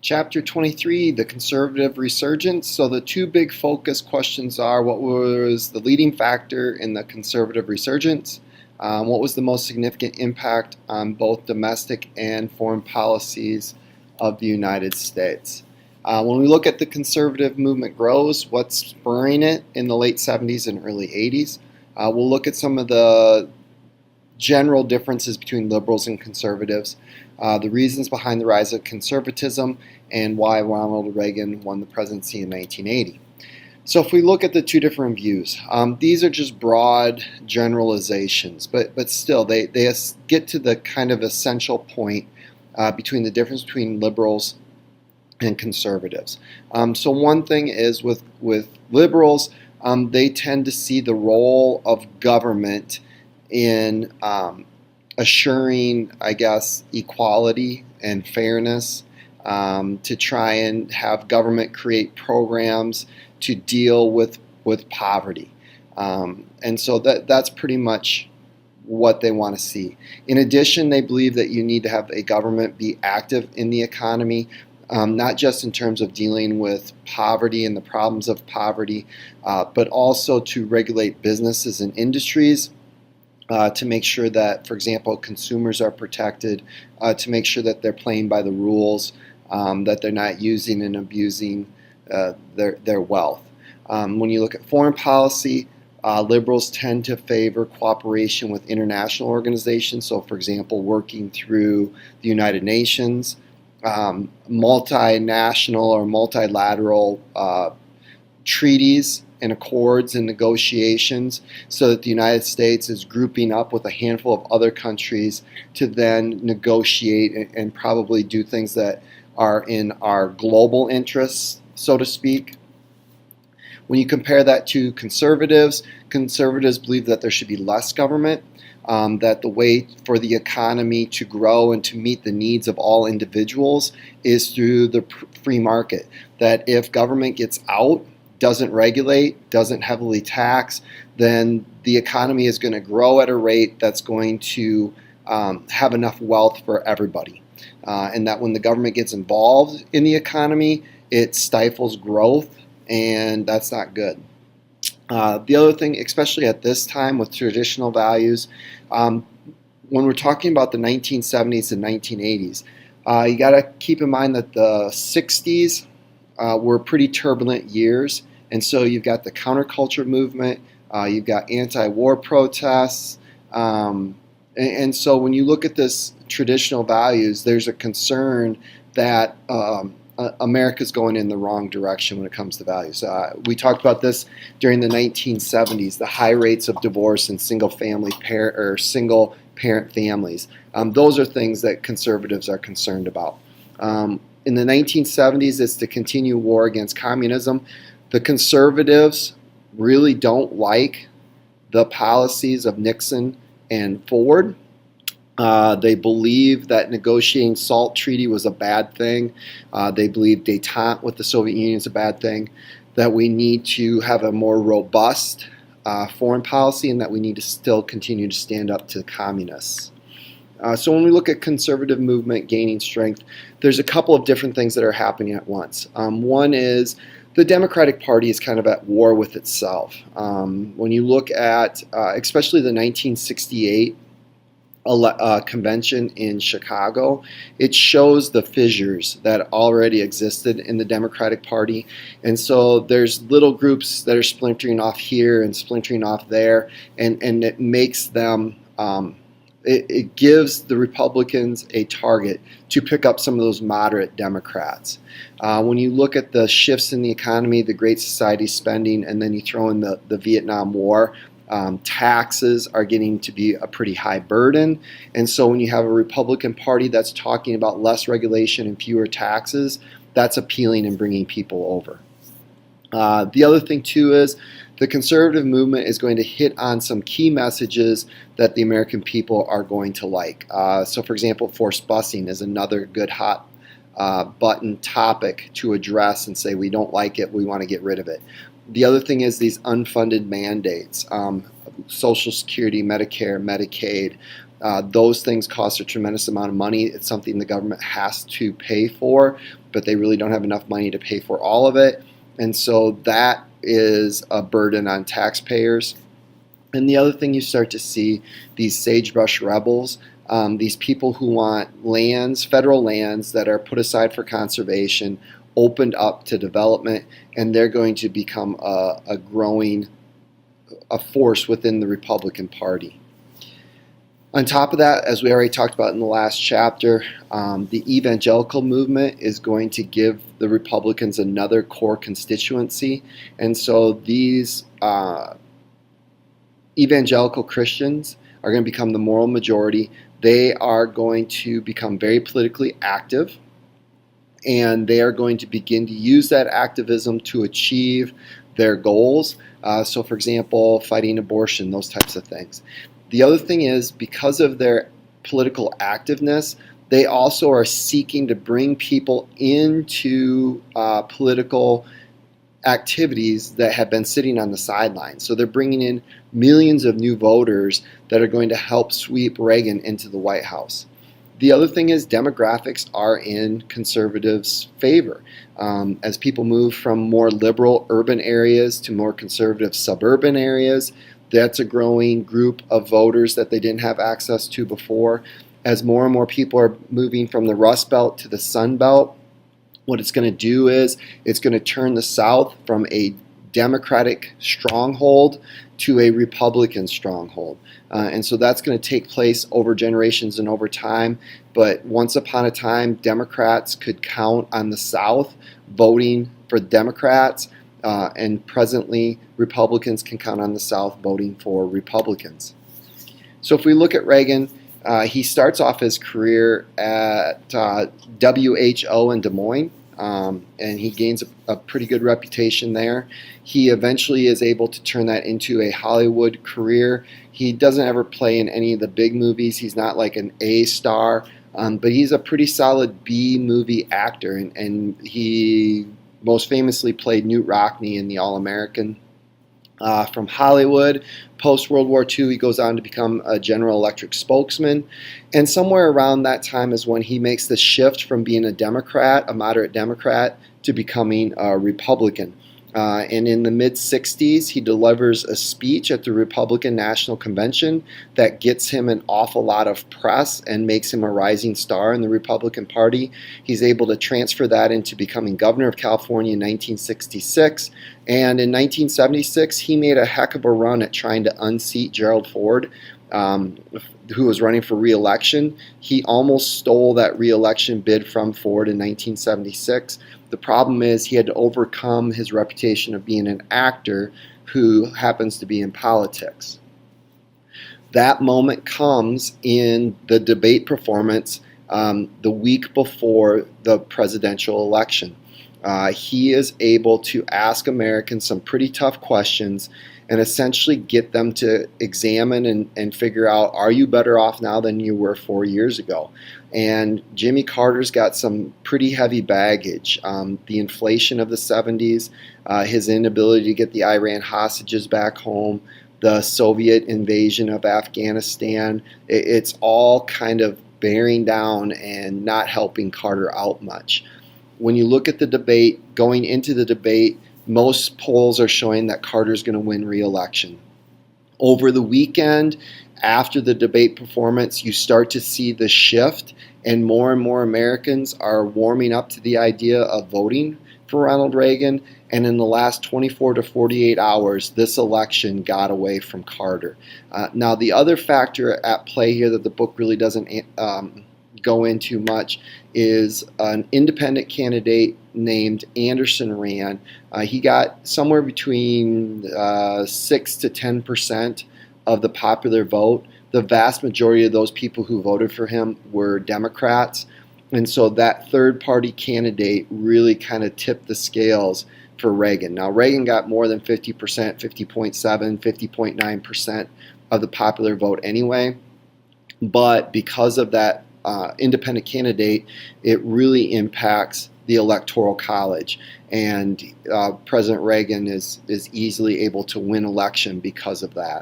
Chapter 23, the conservative resurgence. So the two big focus questions are: what was the leading factor in the conservative resurgence? What was the most significant impact on both domestic and foreign policies of the United States? When we look at the conservative movement grows, what's spurring it in the late 70s and early 80s? We'll look at some of the general differences between liberals and conservatives, the reasons behind the rise of conservatism, and why Ronald Reagan won the presidency in 1980. So if we look at the two different views, these are just broad generalizations, but still they get to the kind of essential point between the difference between liberals and conservatives. So one thing is with liberals, they tend to see the role of government in assuring, I guess, equality and fairness, to try and have government create programs to deal with poverty. And so that's pretty much what they want to see. In addition, they believe that you need to have a government be active in the economy, not just in terms of dealing with poverty and the problems of poverty, but also to regulate businesses and industries, to make sure that, for example, consumers are protected, to make sure that they're playing by the rules, that they're not using and abusing their wealth. When you look at foreign policy, liberals tend to favor cooperation with international organizations. So, for example, working through the United Nations, multinational or multilateral treaties and accords and negotiations, so that the United States is grouping up with a handful of other countries to then negotiate and probably do things that are in our global interests, so to speak. When you compare that to conservatives, conservatives believe that there should be less government, that the way for the economy to grow and to meet the needs of all individuals is through the free market, that if government gets out, doesn't regulate, doesn't heavily tax, then the economy is going to grow at a rate that's going to have enough wealth for everybody. And that when the government gets involved in the economy, it stifles growth, and that's not good. The other thing, especially at this time with traditional values, when we're talking about the 1970s and 1980s, you got to keep in mind that the 60s were pretty turbulent years, and so you've got the counterculture movement, you've got anti-war protests, and so when you look at this traditional values, there's a concern that America's going in the wrong direction when it comes to values. We talked about this during the 1970s, the high rates of divorce in single parent families. Those are things that conservatives are concerned about. In the 1970s, it's to continue war against communism. The conservatives really don't like the policies of Nixon and Ford. They believe that negotiating SALT treaty was a bad thing. They believe détente with the Soviet Union is a bad thing, that we need to have a more robust foreign policy, and that we need to still continue to stand up to the communists. So when we look at conservative movement gaining strength, there's a couple of different things that are happening at once. One is the Democratic Party is kind of at war with itself. When you look at especially the 1968 convention in Chicago, it shows the fissures that already existed in the Democratic Party. And so there's little groups that are splintering off here and splintering off there, and it makes them it gives the Republicans a target to pick up some of those moderate Democrats. When you look at the shifts in the economy, the Great Society spending, and then you throw in the Vietnam War, taxes are getting to be a pretty high burden. And so when you have a Republican Party that's talking about less regulation and fewer taxes, that's appealing and bringing people over. The other thing, too, is the conservative movement is going to hit on some key messages that the American people are going to like. So, for example, forced busing is another good hot button topic to address and say we don't like it, we want to get rid of it. The other thing is these unfunded mandates, Social Security, Medicare, Medicaid, Those things cost a tremendous amount of money. It's something the government has to pay for, but they really don't have enough money to pay for all of it. And so that is a burden on taxpayers. And the other thing you start to see, these sagebrush rebels, these people who want lands, federal lands that are put aside for conservation, opened up to development, and they're going to become a growing force within the Republican Party. On top of that, as we already talked about in the last chapter, the evangelical movement is going to give the Republicans another core constituency. And so these evangelical Christians are going to become the moral majority. They are going to become very politically active, and they are going to begin to use that activism to achieve their goals. So, for example, fighting abortion, those types of things. The other thing is, because of their political activeness, they also are seeking to bring people into political activities that have been sitting on the sidelines. So they're bringing in millions of new voters that are going to help sweep Reagan into the White House. The other thing is, demographics are in conservatives' favor. As people move from more liberal urban areas to more conservative suburban areas, that's a growing group of voters that they didn't have access to before. As more and more people are moving from the Rust Belt to the Sun Belt, what it's going to do is it's going to turn the South from a Democratic stronghold to a Republican stronghold. And so that's going to take place over generations and over time. But once upon a time, Democrats could count on the South voting for Democrats, and presently Republicans can count on the South voting for Republicans. So if we look at Reagan, he starts off his career at WHO in Des Moines, and he gains a pretty good reputation there. He eventually is able to turn that into a Hollywood career. He doesn't ever play in any of the big movies. He's not like an A star, but he's a pretty solid B movie actor, and he most famously played Newt Rockne in The All-American. From Hollywood, post-World War II, he goes on to become a General Electric spokesman. And somewhere around that time is when he makes the shift from being a Democrat, a moderate Democrat, to becoming a Republican. And in the mid-60s, he delivers a speech at the Republican National Convention that gets him an awful lot of press and makes him a rising star in the Republican Party. He's able to transfer that into becoming governor of California in 1966. And in 1976, he made a heck of a run at trying to unseat Gerald Ford, who was running for re-election. He almost stole that re-election bid from Ford in 1976. The problem is he had to overcome his reputation of being an actor who happens to be in politics. That moment comes in the debate performance the week before the presidential election. He is able to ask Americans some pretty tough questions and essentially get them to examine and figure out, are you better off now than you were 4 years ago? And Jimmy Carter's got some pretty heavy baggage. The inflation of the 70s, his inability to get the Iran hostages back home, the Soviet invasion of Afghanistan, it's all kind of bearing down and not helping Carter out much. When you look at the debate, going into the debate, most polls are showing that Carter's going to win re-election. Over the weekend, after the debate performance, you start to see the shift, and more Americans are warming up to the idea of voting for Ronald Reagan. And in the last 24 to 48 hours, this election got away from Carter. Now, the other factor at play here that the book really doesn't go into much is an independent candidate named Anderson ran. He got somewhere between 6 to 10% of the popular vote. The vast majority of those people who voted for him were Democrats. And so that third party candidate really kind of tipped the scales for Reagan. Now, Reagan got more than 50%, 50.7, 50.9% of the popular vote anyway. But because of that independent candidate, it really impacts the Electoral College. And President Reagan is easily able to win election because of that.